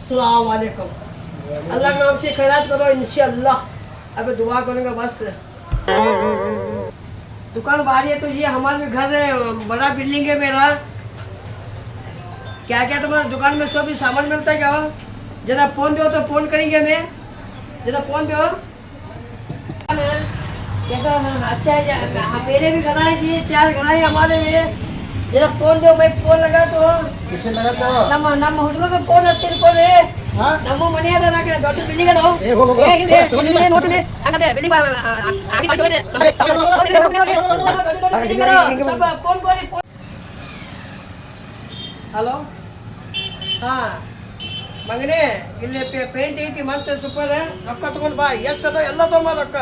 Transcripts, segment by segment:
अस्सलाम वालेकुम। अल्लाह के नाम से खैरात करो इंशाअल्लाह। अबे दुआ करूँगा बस। दुकान बाहर है तो ये हमारे भी घर है, बड़ा बिल्डिंग है मेरा। क्या क्या तुम्हारे दुकान में सब सामान मिलता है क्या? जरा फोन दो तो फोन करेंगे मैं। जरा फोन दो। देखो अच्छा है, मेरे भी घर है जी, 4 घर है हमारे लिए। जरा फोन दो, मैं फोन लगा तो किसे लगा तो ನಮ್ಮ ಹುಡುಗಗೆ ಫೋನ್ ಹತ್ತಿರ್ಕೊಳ್ಳಿ. ನಮ್ಮ ಮನೆ ಅದ ದೊಡ್ಡ ಬಿಲ್ಡಿಂಗ್ ಅದಾವ. ನೋಡ್ತೀನಿ ಹಂಗಂದ್ರೆ ಬಿಲ್ಡಿಂಗ್ ಫೋನ್ ಕೊಡಿ. ಹಲೋ ಹಾ ಮಗನೇ, ಇಲ್ಲಿ ಪೇಂಟ್ ಐತಿ ಮಸ್ತ್ ಸೂಪರ್. ರೊಕ್ಕ ತಗೊಂಡು ಬಾ, ಎಷ್ಟು ಅದ ಎಲ್ಲ ತಗೊಂಬ ರೊಕ್ಕ.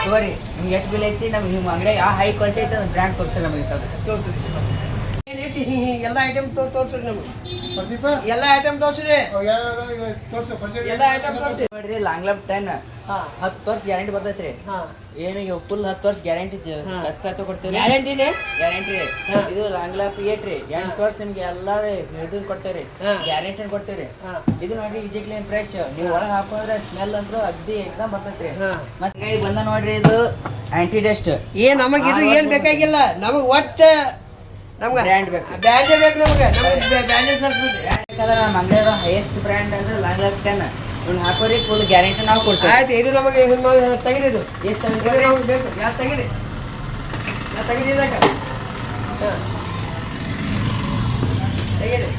ತೋರಿ ನಿಮ್ಗೆ ಎಷ್ಟು ಬಿಲ್ ಐತಿ, ನಮ್ಗೆ ನಿಮ್ಮ ಅಂಗಡಿ ಯಾವ ಹೈ ಕ್ವಾಲಿಟಿ ಐತೆ ಒಂದು ಬ್ರ್ಯಾಂಡ್ ತೋರಿಸಿ ನಮಗೆ ಸ್ವಲ್ಪ. ಏನೈತಿ ಎಲ್ಲ ಐಟಮ್ ತೋರಿಸ್ರಿ ನಮ್ಗೆ. ಪ್ರದೀಪ ಎಲ್ಲ ಐಟಮ್ ತೋರಿಸ್ರಿ. ತೋರ್ಸು ಪರಿಚಯ ಎಲ್ಲ ಐಟಮ್ ತೋರಿಸಿ. ನೋಡ್ರಿ ಲಾಂಗ್ ಲಾಪ್ 10 10 ವರ್ಷ ಗ್ಯಾರಂಟಿ ಬರ್ತೈತ್ರಿ. ಏನಿಗೆ ಫುಲ್ 10 ವರ್ಷ ಗ್ಯಾರಂಟಿ ಕೊಡ್ತೇವೆ. ಗ್ಯಾರಂಟಿನೇ ಗ್ಯಾರಂಟಿ ರೀ. ಇದು ಲಾಂಗ್ ಲಾಪ್ 8 ರೀ, 8 ವರ್ಷ ನಿಮ್ಗೆ ಎಲ್ಲಾರು ಇದನ್ನ ಕೊಡ್ತೇವ್ರಿ, ಗ್ಯಾರಂಟಿ ಕೊಡ್ತೇವ್ರಿ. ಇದು ನೋಡ್ರಿ ಈಜಿಕ್ಲಿ ಫ್ರೆಶ್, ನೀವು ಒಳಗೆ ಹಾಕೋದ್ರೆ ಸ್ಮೆಲ್ ಅಂತೂ ಅಗ್ದಿ ಎಕ್ದಮ್ ಬರ್ತೈತ್ರಿ. ಮತ್ತೆ ಕೈ ಬಂದ ನೋಡ್ರಿ, ಇದು ಆಂಟಿ ಡಸ್ಟ್. ನಮಗೆ ಇದು ಏನ್ ಬೇಕಾಗಿಲ್ಲ, ನಮಗೆ ಒಟ್ಟ ನಮ್ಗೆ ಬ್ರ್ಯಾಂಡ್ ಬೇಕು, ಬ್ರ್ಯಾಂಡೇ ಬೇಕು ನಮ್ಗೆ. ಬ್ರ್ಯಾಂಡೇ ಯಾಕಂದ್ರೆ ನಮ್ಮ ಅಂಗಡಿಯ ಹೈಯೆಸ್ಟ್ ಬ್ರ್ಯಾಂಡ್ ಅಂದ್ರೆ ಲಾಂಗ್ ಲಾಪ್ 10. ಇವ್ನ ಹಾಕೋರಿ ಫುಲ್ ಗ್ಯಾರಂಟಿ ನಾವು ಕೊಡ್ತೇವೆ. ಆಯ್ತು, ಇದು ನಮಗೆ ತೆಗಿರಿದು ಎಷ್ಟು ನಮ್ಗೆ ಬೇಕು. ಯಾರು ತೆಗಿರಿ, ಯಾರು ತೆಗಿರಿ ಇದಕ್ಕೆ ತೆಗಿರಿ.